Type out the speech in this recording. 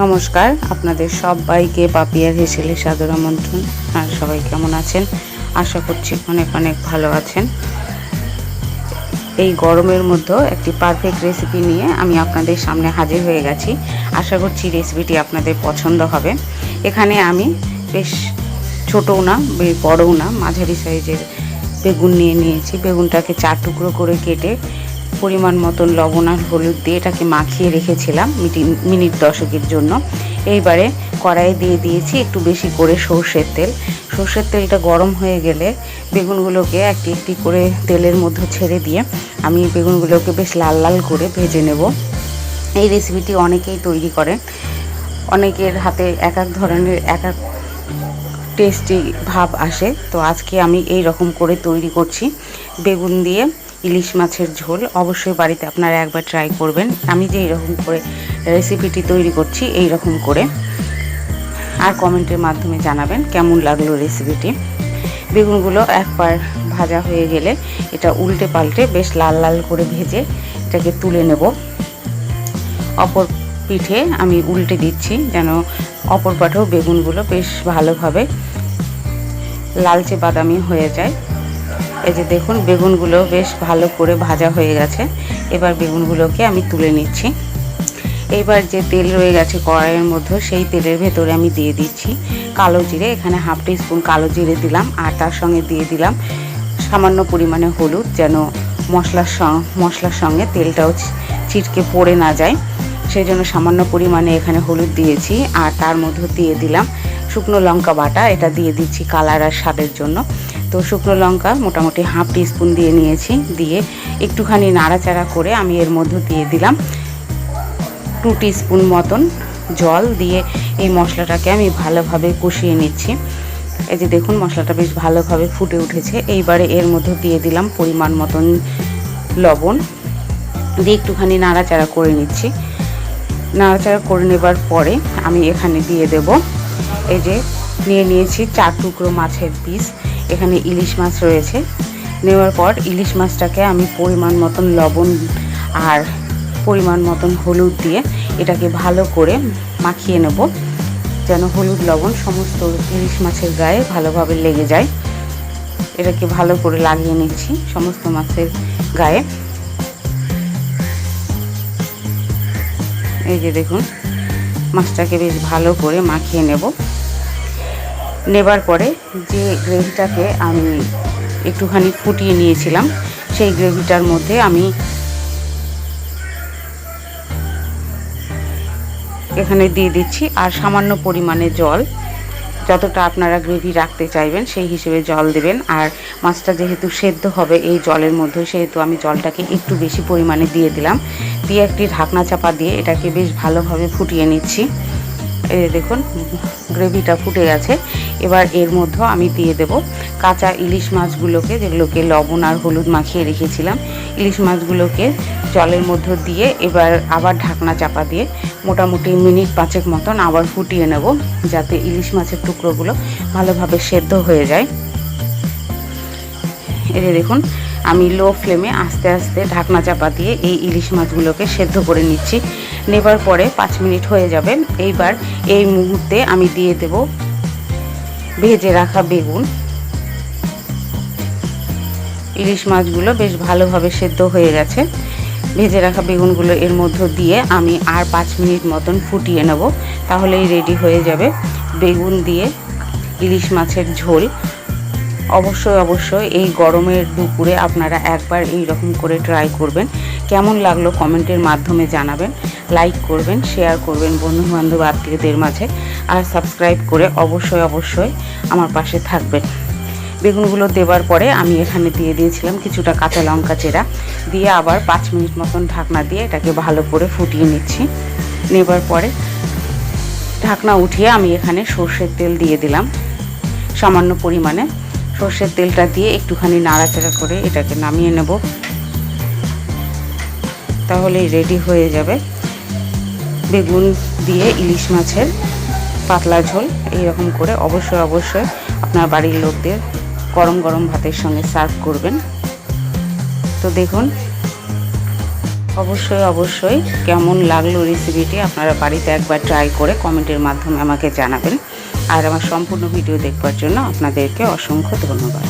নমস্কার, আপনাদের সবাইকে পাপিয়ার হেসেলে সাদর আমন্ত্রণ। আর সবাই কেমন আছেন? আশা করছি অনেক অনেক ভালো আছেন। এই গরমের মধ্যে একটি পারফেক্ট রেসিপি নিয়ে আমি আপনাদের সামনে হাজির হয়ে গেছি। আশা করছি রেসিপিটি আপনাদের পছন্দ হবে। এখানে আমি বেশ ছোটও না বড়ও না মাঝারি সাইজের বেগুন নিয়েছি। বেগুনটাকে 4 টুকরো করে কেটে পরিমাণ মতন লবণ আর হলুদ দিয়ে এটাকে মাখিয়ে রেখেছিলাম মিনিট 10 জন্য। এইবারে কড়াইয়ে দিয়ে দিয়েছি একটু বেশি করে সর্ষের তেল। সর্ষের তেলটা গরম হয়ে গেলে বেগুনগুলোকে একটি একটি করে তেলের মধ্যে ছেড়ে দিয়ে আমি বেগুনগুলোকে বেশ লাল লাল করে ভেজে নেব। এই রেসিপিটি অনেকেই তৈরি করে, অনেকের হাতে এক এক ধরনের এক এক টেস্টি ভাব আসে। তো আজকে আমি এই রকম করে তৈরি করছি বেগুন দিয়ে ইলিশ মাছের ঝোল। অবশ্যই বাড়িতে আপনারা একবার ট্রাই করবেন আমি যে এইরকম করে রেসিপিটি তৈরি করছি এই রকম করে, আর কমেন্টের মাধ্যমে জানাবেন কেমন লাগলো রেসিপিটি। বেগুনগুলো একবার ভাজা হয়ে গেলে এটা উল্টে পাল্টে বেশ লাল লাল করে ভেজে এটাকে তুলে নেব। অপর পিঠে আমি উল্টে দিচ্ছি যেন অপর পাঠেও বেগুনগুলো বেশ ভালোভাবে লালচে বাদামি হয়ে যায়। এই যে দেখুন বেগুনগুলো বেশ ভালো করে ভাজা হয়ে গেছে। এবার বেগুনগুলোকে আমি তুলে নিচ্ছি। এইবার যে তেল রয়ে গেছে কড়াইয়ের মধ্যে সেই তেলের ভেতরে আমি দিয়ে দিচ্ছি কালো জিরে। এখানে হাফ টিস্পুন কালো জিরে দিলাম, আর তার সঙ্গে দিয়ে দিলাম সামান্য পরিমাণে হলুদ, যেন মশলার সঙ্গে তেলটাও ছিটকে পড়ে না যায়, সেই জন্য সামান্য পরিমাণে এখানে হলুদ দিয়েছি। আর তার মধ্যে দিয়ে দিলাম শুকনো লঙ্কা বাটা, এটা দিয়ে দিচ্ছি কালার আর স্বাদের জন্য। তো শুকনো লঙ্কা মোটামুটি হাফ টিস্পুন দিয়ে নিয়েছি। দিয়ে একটুখানি নাড়াচাড়া করে আমি এর মধ্যে দিয়ে দিলাম 2 টিস্পুন মতন জল। দিয়ে এই মশলাটাকে আমি ভালোভাবে কষিয়ে নিচ্ছি। এই যে দেখুন মশলাটা বেশ ভালোভাবে ফুটে উঠেছে। এইবারে এর মধ্যে দিয়ে দিলাম পরিমাণ মতন লবণ, দিয়ে একটুখানি নাড়াচাড়া করে নিচ্ছি। নাড়াচাড়া করে নেবার পরে আমি এখানে দিয়ে দেব এই যে নিয়েছি 4 টুকরো মাছের পিস। এখানে ইলিশ মাছ রয়েছে। নেওয়ার পর ইলিশ মাছটাকে আমি পরিমাণ মতন লবণ আর পরিমাণ মতন হলুদ দিয়ে এটাকে ভালো করে মাখিয়ে নেব, যেন হলুদ লবণ সমস্ত ইলিশ মাছের গায়ে ভালোভাবে লেগে যায়। এটাকে ভালো করে লাগিয়ে নিচ্ছি সমস্ত মাছের গায়ে। এই যে দেখুন মাছটাকে বেশ ভালো করে মাখিয়ে নেবার পরে যে গ্রেভিটাকে আমি একটুখানি ফুটিয়ে নিয়েছিলাম সেই গ্রেভিটার মধ্যে আমি এখানে দিয়ে দিচ্ছি আর সামান্য পরিমাণে জল। যতটা আপনারা গ্রেভি রাখতে চাইবেন সেই হিসেবে জল দেবেন। আর মাছটা যেহেতু সেদ্ধ হবে এই জলের মধ্যে, সেহেতু আমি জলটাকে একটু বেশি পরিমাণে দিয়ে দিলাম। দিয়ে একটি ঢাকনা চাপা দিয়ে এটাকে বেশ ভালোভাবে ফুটিয়ে নিচ্ছি। এই দেখুন গ্রেভিটা ফুটে গেছে। এবার এর মধ্যে আমি দিয়ে দেব কাঁচা ইলিশ মাছগুলোকে, যেগুলোকে লবণ আর হলুদ মাখিয়ে রেখেছিলাম। ইলিশ মাছগুলোকে জলের মধ্যে দিয়ে এবার আবার ঢাকনা চাপা দিয়ে মোটামুটি মিনিট 5 মতন আবার ফুটিয়ে নেব, যাতে ইলিশ মাছের টুকরোগুলো ভালোভাবে সেদ্ধ হয়ে যায়। এই দেখুন আমি লো ফ্লেমে আস্তে আস্তে ঢাকনা চাপা দিয়ে এই ইলিশ মাছগুলোকে সেদ্ধ করে নিচ্ছি। নেবার পরে 5 মিনিট হয়ে যাবে। এইবার এই মুহূর্তে আমি দিয়ে দেব ভেজে রাখা বেগুন। ইলিশ মাছগুলো বেশ ভালোভাবে সেদ্ধ হয়ে গেছে। ভেজে রাখা বেগুনগুলো এর মধ্যে দিয়ে আমি আর 5 মিনিট মতন ফুটিয়ে নেব, তাহলেই রেডি হয়ে যাবে বেগুন দিয়ে ইলিশ মাছের ঝোল। অবশ্যই এই গরমের দুপুরে আপনারা একবার এই রকম করে ট্রাই করবেন। কেমন লাগলো কমেন্টের মাধ্যমে জানাবেন। লাইক করবেন, শেয়ার করবেন বন্ধুবান্ধব আত্মীয়দের মাঝে, আর সাবস্ক্রাইব করে অবশ্যই আমার পাশে থাকবেন। বেগুনগুলো দেওয়ার পরে আমি এখানে দিয়ে দিয়েছিলাম কিছুটা কাঁচা লঙ্কা চেরা, দিয়ে আবার 5 মিনিট মতন ঢাকনা দিয়ে এটাকে ভালো করে ফুটিয়ে নিচ্ছি। নেবার পরে ঢাকনা উঠিয়ে আমি এখানে সর্ষের তেল দিয়ে দিলাম সামান্য পরিমাণে। সর্ষের তেলটা দিয়ে একটুখানি নাড়াচাড়া করে এটাকে নামিয়ে নেব, তাহলেই রেডি হয়ে যাবে বেগুন দিয়ে ইলিশ মাছের পাতলা ঝোল। এইরকম করে অবশ্যই আপনার বাড়ির লোকদের গরম গরম ভাতের সঙ্গে সার্ভ করবেন। তো দেখুন অবশ্যই কেমন লাগলো রেসিপিটি আপনারা বাড়িতে একবার ট্রাই করে কমেন্টের মাধ্যমে আমাকে জানাবেন। আর আমার সম্পূর্ণ ভিডিও দেখবার জন্য আপনাদেরকে অসংখ্য ধন্যবাদ।